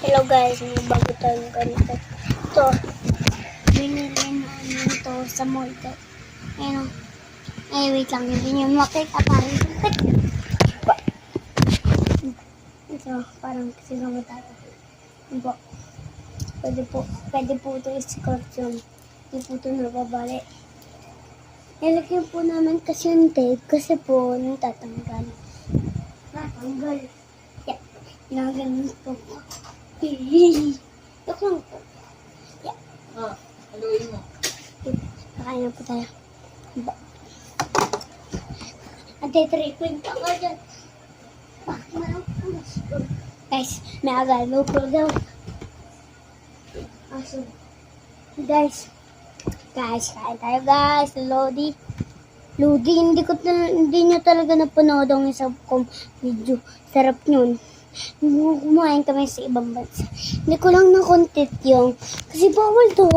Hello guys, may bago tayong ganito. Ito, binili namin ito sa mall. Ayun, wait lang, hindi nyo makita parang ito, parang sigama tayo. Ito, pwede po ito i-scorpion. Hindi po ito nababali. Nilagyan po namin kasi yung tape kasi po natatanggal. Natanggal. Yeah, nagagamit po. Ito lang po. Yeah. Haluin mo. Kakain na po tayo. Ante-tripping ka ka dyan. Guys, may agalo po daw. Aso. Guys, kain tayo guys. Lodi, hindi nyo talaga napanood ang isang kong video. Sarap yun. Kumain kami sa ibang bansa. Hindi ko lang na-content yung kasi bawal to.